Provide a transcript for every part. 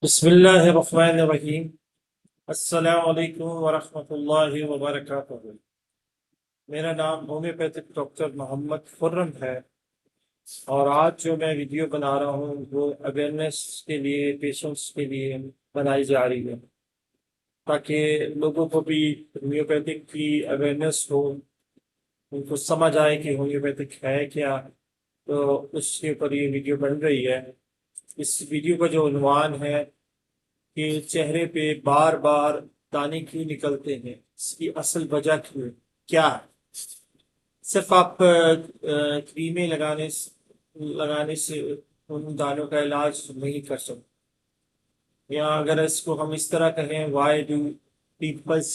बिस्मिल्लाहिर्रहमानिर्रहीम। अस्सलामु अलैकुम वरहमतुल्लाहि वबरकातुहू। मेरा नाम होम्योपैथिक डॉक्टर मोहम्मद खुर्रम है और आज जो मैं वीडियो बना रहा हूँ वो अवेयरनेस के लिए, पेशेंट्स के लिए बनाई जा रही है ताकि लोगों को भी होम्योपैथिक की अवेयरनेस हो, उनको समझ आए कि होम्योपैथिक है क्या। तो उसके ऊपर ये वीडियो बन रही है। इस वीडियो का जो उन्वान है कि चेहरे पे बार बार दाने क्यों निकलते हैं, इसकी असल वजह क्यों क्या है। सिर्फ आप क्रीमें लगाने से उन दानों का इलाज नहीं कर सकते। या अगर इसको हम इस तरह कहें, why do peoples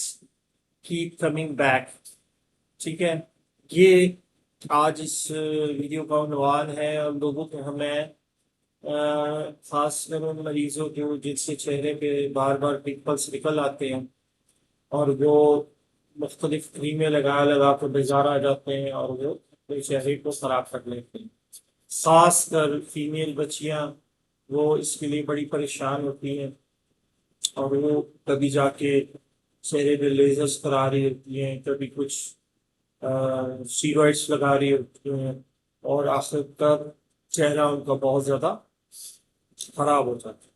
keep coming back. ठीक है, ये आज इस वीडियो का उन्वान है और लोगों को हमें खासकर उन मरीजों को जिनसे चेहरे पे बार बार पिंपल्स निकल आते हैं और वो मुख्तलिफ क्रीमें लगा लगा कर बाजार आ जाते हैं और वो अपने चेहरे को खराब कर लेते हैं। खासकर फीमेल बच्चियां, वो इसके लिए बड़ी परेशान होती हैं और वो कभी जाके चेहरे पे लेजर्स करा रही होती हैं, कभी कुछ स्टीरॉइड्स लगा रही होती हैं और आखिर तक चेहरा उनका बहुत ज्यादा खराब हो जाता है।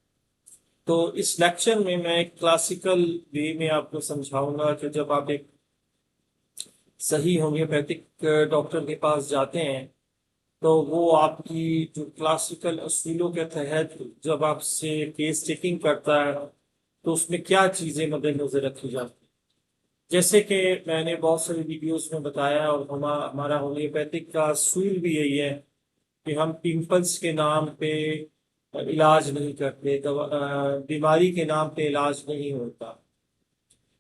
तो इस लेक्चर में मैं एक क्लासिकल वे में आपको समझाऊंगा कि जब आप एक सही होम्योपैथिक डॉक्टर के पास जाते हैं तो वो आपकी जो क्लासिकल असूलों के तहत जब आपसे केस चेकिंग करता है तो उसमें क्या चीजें मद्देनजर रखी जाती हैं। जैसे कि मैंने बहुत सारी वीडियोस में बताया और हमारा होम्योपैथिक का असूल भी यही है कि हम पिंपल्स के नाम पे इलाज नहीं करते, बीमारी के नाम पे इलाज नहीं होता।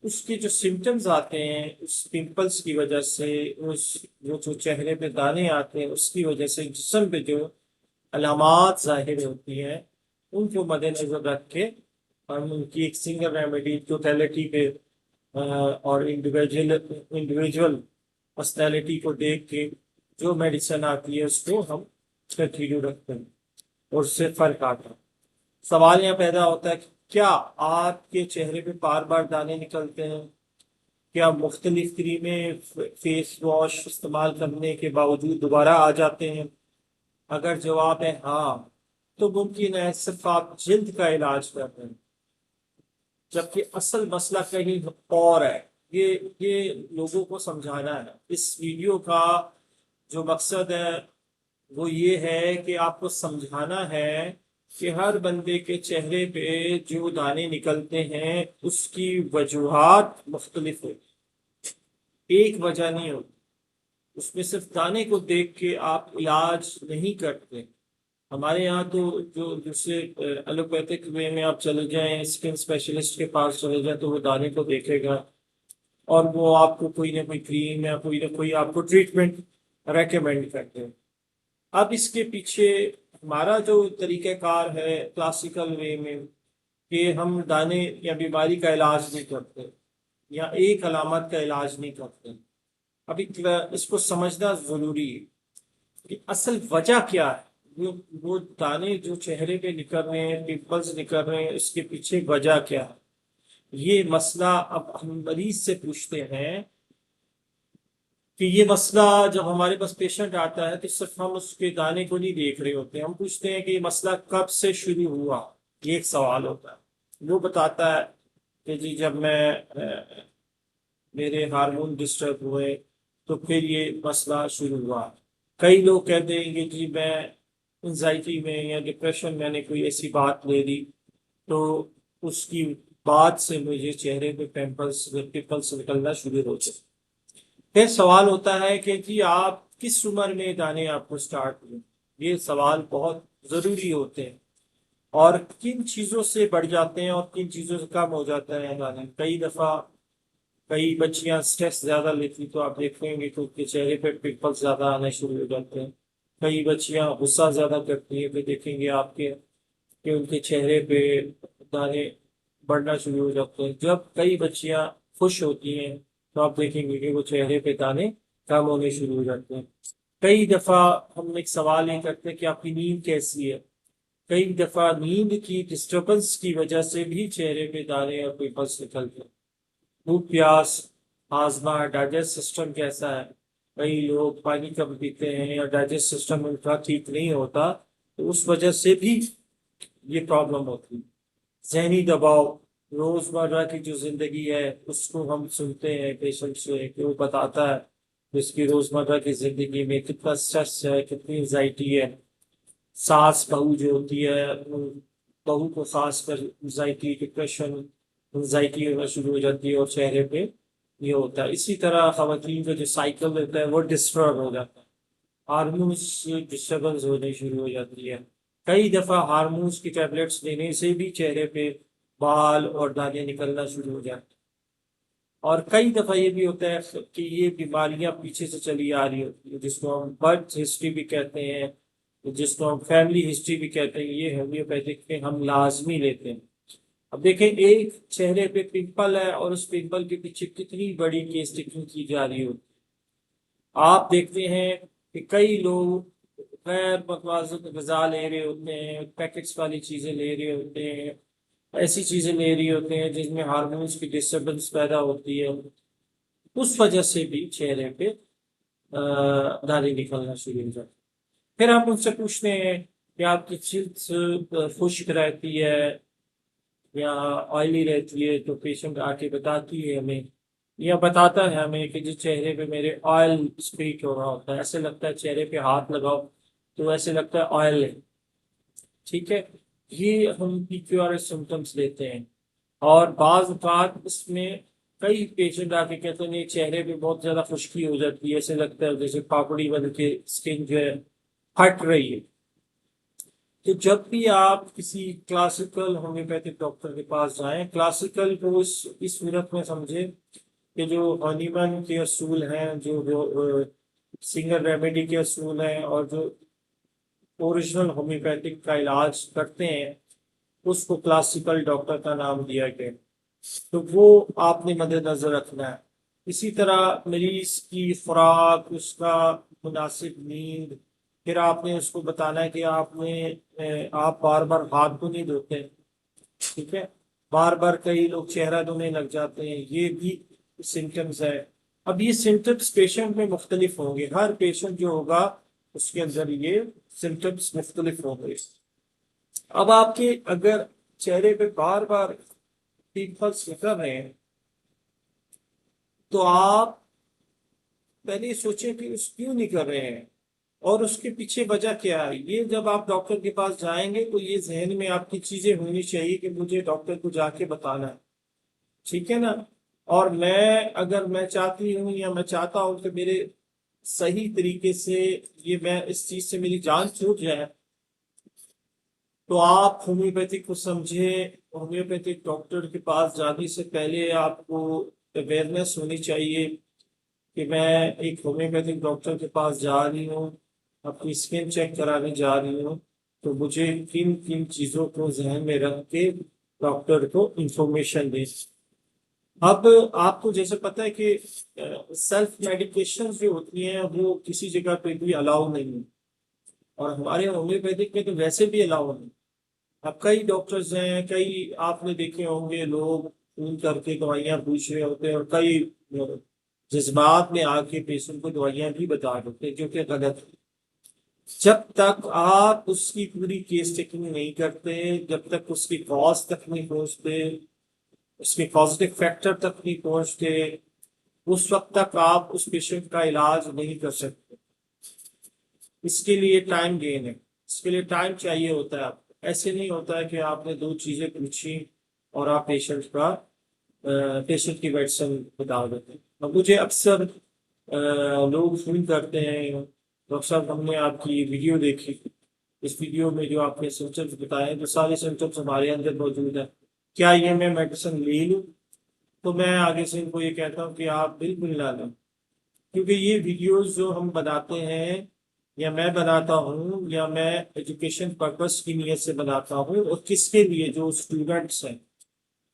उसके जो सिम्टम्स आते हैं उस पिंपल्स की वजह से, उस वो जो चेहरे पे दाने आते हैं उसकी वजह से जिस्म पे जो अलामात जाहिर होती हैं उनको मद्देनजर रख के हम उनकी एक सिंगल रेमेडी टोटलिटी पे और इंडिविजुअल इंडिविजुअल पर्सनैलिटी को देख के जो मेडिसिन आती है उसको हम कंटिन्यू रखते हैं और उससे फर्क आता है। सवाल यहाँ पैदा होता है कि क्या आपके चेहरे पे बार बार दाने निकलते हैं? क्या मुख्तलिफ क्रीमें, फेस वॉश इस्तेमाल करने के बावजूद दोबारा आ जाते हैं? अगर जवाब है हाँ, तो मुमकिन है सिर्फ आप जिल्द का इलाज कर रहे हैं, जबकि असल मसला कहीं और है। ये ये लोगों को समझाना है। इस वीडियो का जो मकसद है वो ये है कि आपको समझाना है कि हर बंदे के चेहरे पे जो दाने निकलते हैं उसकी वजूहात मुख्तलिफ होती, एक वजह नहीं होती। उसमें सिर्फ दाने को देख के आप इलाज नहीं करते। हमारे यहाँ तो जो दूसरे एलोपैथिक वे में आप चले जाएं, स्किन स्पेशलिस्ट के पास चले जाएं, तो वो दाने को देखेगा और वो आपको कोई ना कोई क्रीम या कोई ना कोई आपको ट्रीटमेंट रेकमेंड करते हैं। अब इसके पीछे हमारा जो तरीक़ाकार है क्लासिकल वे में कि हम दाने या बीमारी का इलाज नहीं करते या एक अलामत का इलाज नहीं करते। अभी इसको समझना जरूरी है कि असल वजह क्या है। वो दाने जो चेहरे पे निकल रहे हैं, पिंपल्स निकल रहे हैं, इसके पीछे वजह क्या है। ये मसला अब हम मरीज से पूछते हैं कि ये मसला, जब हमारे पास पेशेंट आता है तो सिर्फ हम उसके दाने को नहीं देख रहे होते, हम पूछते हैं कि ये मसला कब से शुरू हुआ। ये एक सवाल होता है। वो बताता है कि जी जब मेरे हार्मोन डिस्टर्ब हुए तो फिर ये मसला शुरू हुआ। कई लोग कहते हैं कि जी मैं एंजाइटी में या डिप्रेशन, मैंने कोई ऐसी बात ले ली तो उसकी बाद से मुझे चेहरे पे पिंपल्स पिंपल्स निकलना शुरू हो गए। फिर सवाल होता है कि जी आप किस उम्र में दाने आपको स्टार्ट हुए। ये सवाल बहुत जरूरी होते हैं और किन चीजों से बढ़ जाते हैं और किन चीजों से कम हो जाता है दाने। कई दफा कई बच्चियां स्ट्रेस ज्यादा लेती तो आप देखेंगे कि उनके चेहरे पे पिंपल्स ज्यादा आने शुरू हो जाते हैं। कई बच्चियां गुस्सा ज्यादा करती है तो देखेंगे आपके कि उनके चेहरे पे दाने बढ़ना शुरू हो जाते हैं। जब कई बच्चियां खुश होती हैं तो आप देखेंगे कि वो चेहरे पे दाने कम होने शुरू हो जाते हैं। कई दफा हम एक सवाल ये करते हैं कि आपकी नींद कैसी है। कई दफा नींद की डिस्टरबेंस की वजह से भी चेहरे पे दाने और पिंपल्स निकलते हैं। भूख प्यास, हाजमा, डाइजेस्ट सिस्टम कैसा है, कई लोग पानी कम पीते हैं या डाइजेस्ट सिस्टम उनका ठीक नहीं होता, तो उस वजह से भी ये प्रॉब्लम होती है। जहनी दबाव, रोजमर्रा की जो जिंदगी है उसको हम सुनते हैं पेशेंट से कि वो बताता है कि उसकी रोजमर्रा की जिंदगी में कितना स्ट्रेस है, कितनी एंजाइटी है। सास बहू जो होती है, बहू को खास कर एंजाइटी, डिप्रेशन, एंजाइटी होना शुरू हो जाती है और चेहरे पे ये होता है। इसी तरह खवातीन का जो साइकिल होता है वो डिस्टर्ब हो जाता है, हार्मोन्स डिस्टर्बेंस होनी शुरू हो जाती है। कई दफा हार्मोन्स की टैबलेट्स लेने से भी चेहरे पे बाल और दाने निकलना शुरू हो जाते हैं। और कई दफा ये भी होता है कि ये बीमारियां पीछे से चली आ रही होती है, जिसको हम बर्थ हिस्ट्री भी कहते हैं, जिसको हम फैमिली हिस्ट्री भी कहते हैं, ये होम्योपैथिक में हम लाजमी लेते हैं। अब देखें, एक चेहरे पे पिंपल है और उस पिंपल के पीछे कितनी बड़ी केस टेकिंग की जा रही होती है। आप देखते हैं कि कई लोग गैर मतवाज़िन ग़िज़ा ले रहे होते हैं, पैकेट्स वाली चीज़ें ले रहे होते हैं, ऐसी चीज़ें ले रही होते हैं जिसमें हार्मोन्स की डिस्टर्बेंस पैदा होती है। उस वजह से भी चेहरे पे दाने निकलना शुरू हो जाते हैं। फिर आप उनसे पूछते हैं कि आपकी जिल्द खुश्क रहती है या ऑयली रहती है, तो पेशेंट आके बताती है हमें या बताता है हमें कि जिस चेहरे पे मेरे ऑयल स्प्रेट हो रहा होता है, ऐसे लगता है चेहरे पे हाथ लगाओ तो ऐसे लगता है ऑयल है। ठीक है, ये हम PQRS सिम्टम्स लेते हैं। और बाज बात इसमें कई पेशेंट आके कहते हैं नहीं, चेहरे पे बहुत ज्यादा खुश्की हो जाती है, ऐसे लगता है जैसे पापड़ी बन के स्किन जो है फट रही है। तो जब भी आप किसी क्लासिकल होम्योपैथिक डॉक्टर के पास जाएं, क्लासिकल को इस सूरत में समझे कि जो हनीमन के असूल हैं, जो सिंगल रेमेडी के असूल हैं और जो ओरिजिनल होम्योपैथिक का इलाज करते हैं, उसको क्लासिकल डॉक्टर का नाम दिया गया। तो वो आपने मद्देनजर रखना है। इसी तरह मरीज की खुराक, उसका मुनासिब नींद, फिर आपने उसको बताना है कि आप बार बार हाथ तो नहीं धोते। ठीक है, बार बार कई लोग चेहरा धोने लग जाते हैं, ये भी सिम्टम्स है। अब ये सिम्टम्स पेशेंट में मुख्तलिफ होंगे, हर पेशेंट जो होगा उसके अंदर ये सिम्टम्स मुख्तलिफ होंगे। अब आपके अगर चेहरे पे बार बार पिंपल्स निकल रहे हैं, तो आप पहले सोचें कि उस क्यों नहीं कर रहे हैं और उसके पीछे वजह क्या है। ये जब आप डॉक्टर के पास जाएंगे तो ये जहन में आपकी चीजें होनी चाहिए कि मुझे डॉक्टर को जाके बताना है। ठीक है ना। और अगर मैं चाहती हूँ या मैं चाहता हूँ कि मेरे सही तरीके से ये मैं इस चीज से मेरी जान छूट जाए, तो आप होम्योपैथिक को समझे। होम्योपैथिक डॉक्टर के पास जाने से पहले आपको अवेयरनेस होनी चाहिए कि मैं एक होम्योपैथिक डॉक्टर के पास जा रही हूँ, अपनी स्किन चेक कराने जा रही हूँ, तो मुझे किन किन चीज़ों को जहन में रख के डॉक्टर को इंफॉर्मेशन दें। अब आपको जैसे पता है कि सेल्फ मेडिकेशन जो होती हैं वो किसी जगह पे भी अलाउ नहीं है, और हमारे होम्योपैथिक में तो वैसे भी अलाउ नहीं। अब कई डॉक्टर्स हैं, कई आपने देखे होंगे लोग फोन करके दवाइयाँ पूछ रहे होते हैं और कई जज्बात में आके पेशेंट को दवाइयाँ भी बता देते हैं, जो कि गलत है। जब तक आप उसकी पूरी केस टेकिंग नहीं करते, जब तक उसकी कॉज तक नहीं पहुंचते, उसके पॉजिटिव फैक्टर तक नहीं पहुंचते, उस वक्त तक आप उस पेशेंट का इलाज नहीं कर सकते। इसके लिए टाइम गेन है, इसके लिए टाइम चाहिए होता है आपको। ऐसे नहीं होता है कि आपने दो चीजें पूछी और आप पेशेंट की मेडिसिन बता देते हैं। अब मुझे अक्सर लोग फोन करते हैं, डॉक्टर साहब हमने आपकी वीडियो देखी, इस वीडियो में जो आपने सिम्टम्स बताए जो सारे सिम्टम्स हमारे अंदर मौजूद है, क्या ये मैं मेडिसिन ले लूँ। तो मैं आगे से इनको ये कहता हूँ कि आप बिल्कुल ना लें, क्योंकि ये वीडियोस जो हम बनाते हैं या मैं बनाता हूँ या मैं एजुकेशन पर्पस की नीयत से बनाता हूँ, और किसके लिए, जो स्टूडेंट्स हैं,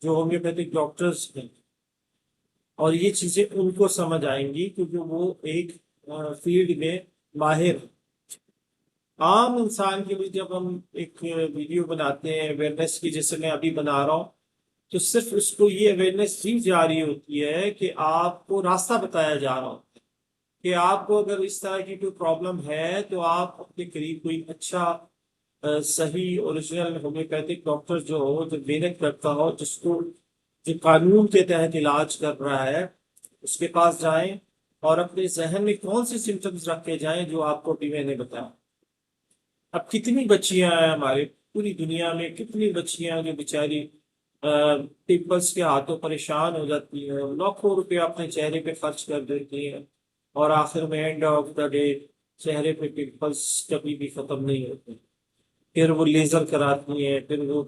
जो होम्योपैथिक डॉक्टर्स हैं, और ये चीजें उनको समझ आएंगी क्योंकि वो एक फील्ड में माहिर हैं। आम इंसान के लिए जब हम एक वीडियो बनाते हैं अवेयरनेस की, जैसे मैं अभी बना रहा हूँ, तो सिर्फ उसको ये अवेयरनेस दी जा रही होती है कि आपको रास्ता बताया जा रहा हो कि आपको अगर इस तरह की कोई प्रॉब्लम है तो आप अपने करीब कोई अच्छा सही ओरिजिनल होम्योपैथिक डॉक्टर जो हो, जो मेहनत करता हो, जिसको जो कानून के तहत इलाज कर रहा है, उसके पास जाएं और अपने जहन में कौन से सिम्टम्स रख के जाएं जो आपको अभी मैंने बताया। अब कितनी बच्चियां हैं हमारे पूरी दुनिया में, कितनी बच्चियां जो बेचारी पिंपल्स के हाथों परेशान हो जाती है, लाखों रुपए अपने चेहरे पे खर्च कर देती हैं, और आखिर में एंड ऑफ द डे चेहरे पे पिंपल्स कभी भी खत्म नहीं होते। फिर वो लेजर कराती हैं, फिर वो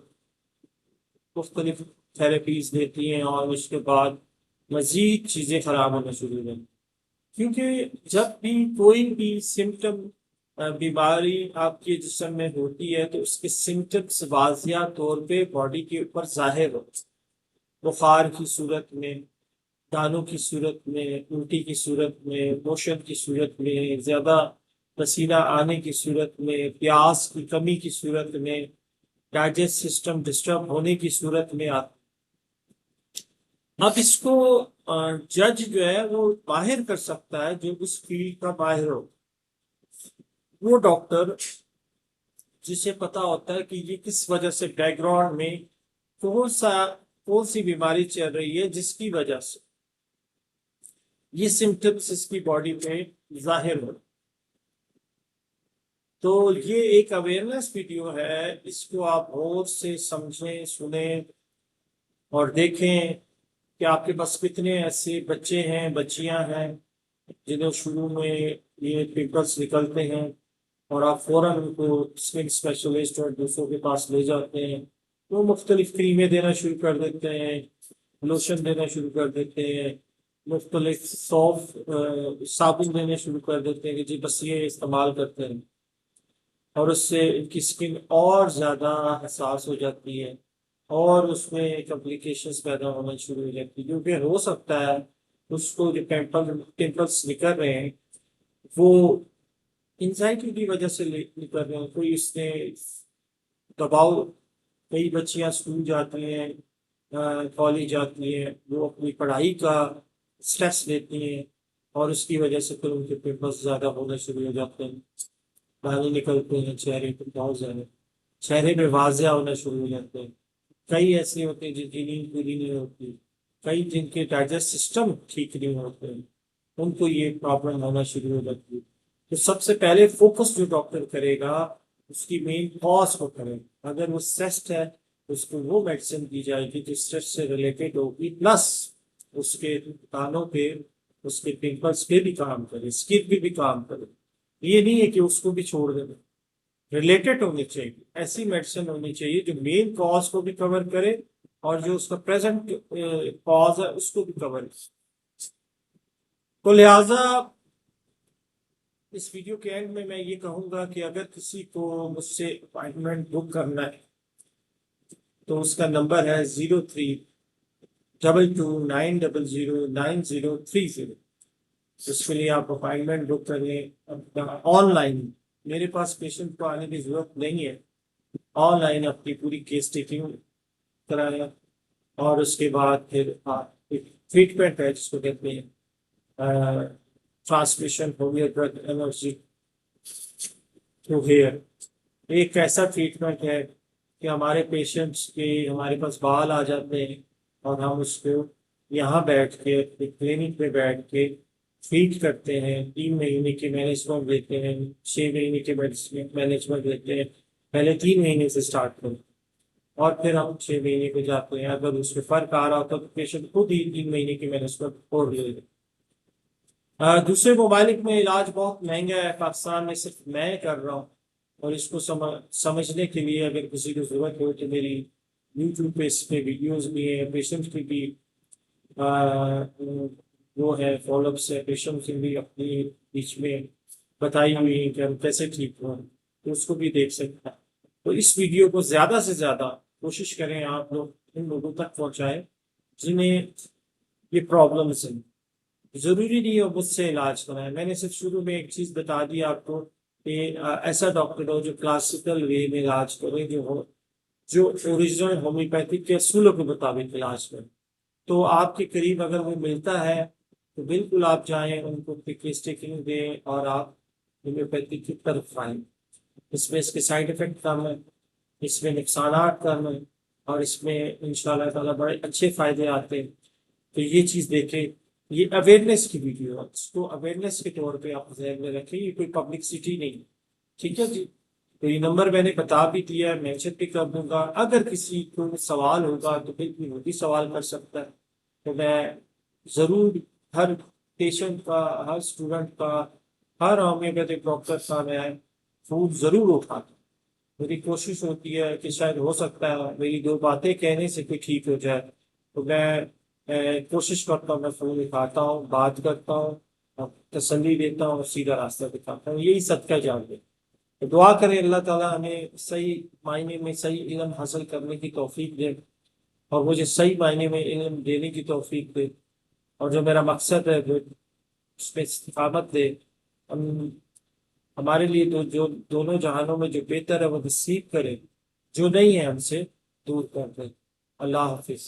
मुख्तलिफ थेरेपीज देती हैं, और उसके बाद मजीद चीजें खराब होना शुरू हो जाती। क्योंकि जब भी कोई भी सिम्टम बीमारी आपके जिस्म में होती है तो उसके सिम्टम्स वाजिया तौर पे बॉडी के ऊपर जाहिर होते हैं। बुखार की सूरत में, दानों की सूरत में, उल्टी की सूरत में, मोशन की सूरत में, ज्यादा पसीना आने की सूरत में, प्यास की कमी की सूरत में, डाइजेस्ट सिस्टम डिस्टर्ब होने की सूरत में आता। अब इसको जज जो है वो बाहर कर सकता है, जो उस फील्ड का बाहर हो, वो डॉक्टर जिसे पता होता है कि ये किस वजह से बैकग्राउंड में कौन सा कौन सी बीमारी चल रही है जिसकी वजह से ये सिम्टम्स इसकी बॉडी में जाहिर हो। तो ये एक अवेयरनेस वीडियो है, इसको आप गौर से समझें, सुने और देखें कि आपके पास कितने ऐसे बच्चे हैं, बच्चियां हैं जिन्हें शुरू में ये पिंपल्स निकलते हैं, और आप फौरन उनको स्किन स्पेशलिस्ट और दूसरों के पास ले जाते हैं। वो मुख्तलिफ क्रीमें देना शुरू कर देते हैं, लोशन देना शुरू कर देते हैं, मुख्तलिफ सॉफ्ट साबुन देने शुरू कर देते हैं कि जी बस ये इस्तेमाल करते हैं, और उससे इनकी स्किन और ज़्यादा हसास हो जाती है, और उसमें कॉम्प्लिकेशंस पैदा होना शुरू हो जाती है। क्योंकि हो सकता है उसको जो पिंपल्स निकल रहे हैं वो एंजाइटी की वजह से निकल रहे हैं, कोई इसने दबाव। कई बच्चियां स्कूल जाती हैं, कॉलेज जाती हैं, वो अपनी पढ़ाई का स्ट्रेस लेती हैं, और उसकी वजह से फिर उनके पिंपल्स ज़्यादा होना शुरू हो जाते हैं, दाने निकलते हैं चेहरे पे बहुत ज्यादा, चेहरे पे वाजिया होना शुरू हो जाते हैं। कई ऐसे होते हैं जिनकी नींद पूरी नहीं होती, कई जिनके डाइजेस्ट सिस्टम ठीक नहीं होते हैं, उनको ये प्रॉब्लम होना शुरू हो जाती है। तो सबसे पहले फोकस जो डॉक्टर करेगा उसकी मेन कॉज को करेगा। अगर वो सेस्ट है तो उसको वो मेडिसिन दी जाएगी जो स्ट्रेस से रिलेटेड होगी, प्लस उसके कानों पे, उसके पिंपल्स पे भी काम करे, स्किन पे भी काम करे। ये नहीं है कि उसको भी छोड़ देना, रिलेटेड होनी चाहिए, ऐसी मेडिसिन होनी चाहिए जो मेन कॉज को भी कवर करे और जो उसका प्रेजेंट कॉज है उसको भी कवर करे। तो लिहाजा इस वीडियो के एंड में मैं ये कहूंगा कि अगर किसी को मुझसे अपॉइंटमेंट बुक करना है तो उसका नंबर है 0322909030। उसके लिए आप अपॉइंटमेंट बुक करें ऑनलाइन। मेरे पास पेशेंट को आने की जरूरत नहीं है, ऑनलाइन अपनी पूरी केस टेकिंग कराएं, और उसके बाद फिर आप एक ट्रीटमेंट है जिसको कहते हैं transmission homeo drug energy to hair. एक ऐसा ट्रीटमेंट है कि हमारे पेशेंट्स के हमारे पास बाल आ जाते हैं, और हम उसको यहाँ बैठ के एक क्लिनिक में बैठ के ट्रीट करते हैं। 3 महीने की मैनेजमेंट देते हैं, 6 महीने की मैनेजमेंट देते हैं। पहले 3 महीने से स्टार्ट करें, और फिर हम 6 महीने को जाते हैं। अगर उसमें फर्क आ रहा होता तो पेशेंट खुद ही 3 महीने की मैनेजमेंट और ले लें। दूसरे ममालिक में इलाज बहुत महंगा है, पाकिस्तान में सिर्फ मैं कर रहा हूँ। और इसको समझने के लिए अगर किसी को जरूरत हो तो मेरी यूट्यूब पे इस पे वीडियोज भी है, पेशेंट की भी वो है फॉलोअप्स है, पेशेंट की भी अपनी बीच में बताई हुई है कि हम कैसे ठीक हो, तो उसको भी देख सकते हैं। तो इस वीडियो को ज्यादा से ज्यादा कोशिश करें आप लोग इन लोगों तक पहुंचाएं जिन्हें ये प्रॉब्लम्स हैं। जरूरी नहीं हो मुझसे इलाज कराएं, मैंने सिर्फ शुरू में एक चीज बता दी आपको कि ऐसा डॉक्टर हो जो क्लासिकल वे में इलाज करे, जो ओरिजिनल होम्योपैथिक के असूलों के मुताबिक इलाज करे। तो आपके करीब अगर वो मिलता है तो बिल्कुल आप जाएं, उनको स्टिकिंग दें और आप होम्योपैथिक की तरफ आएं। इसमें इसके साइड इफेक्ट कम है, इसमें नुकसानात कम है, और इसमें इंशाल्लाह ताला बड़े अच्छे फायदे आते हैं। तो ये चीज़ देखें, ये अवेयरनेस की वीडियो है, इसको अवेयरनेस के तौर पे आप ध्यान में रखें, ये कोई पब्लिसिटी नहीं है। ठीक है जी। तो ये नंबर मैंने बता भी दिया है, मेंशन भी कर दूंगा। अगर किसी को सवाल होगा तो बिल्कुल वो भी सवाल कर सकता है। तो मैं ज़रूर हर पेशेंट का, हर स्टूडेंट का, हर होम्योपैथिक डॉक्टर का मैं फ़ोन ज़रूर उठाता हूँ। मेरी कोशिश होती है कि शायद हो सकता है मेरी दो बातें कहने से कोई ठीक हो जाए, तो मैं कोशिश करता हूँ, मैं फ़ोन उठाता हूँ, बात करता हूँ और तसल्ली देता हूँ, सीधा रास्ता दिखाता हूँ। यही सदका जारिया। तो दुआ करें अल्लाह ताला हमें सही मायने में सही इल्म हासिल करने की तौफीक दे, और मुझे सही मायने में इल्म देने की तौफीक दे, और जो मेरा मकसद है वो उसमें इस्तिकामत दे। हम हमारे लिए तो जो दोनों जहानों में जो बेहतर है वो नसीब करे, जो नहीं है हमसे दूर कर दे। अल्लाह हाफिज।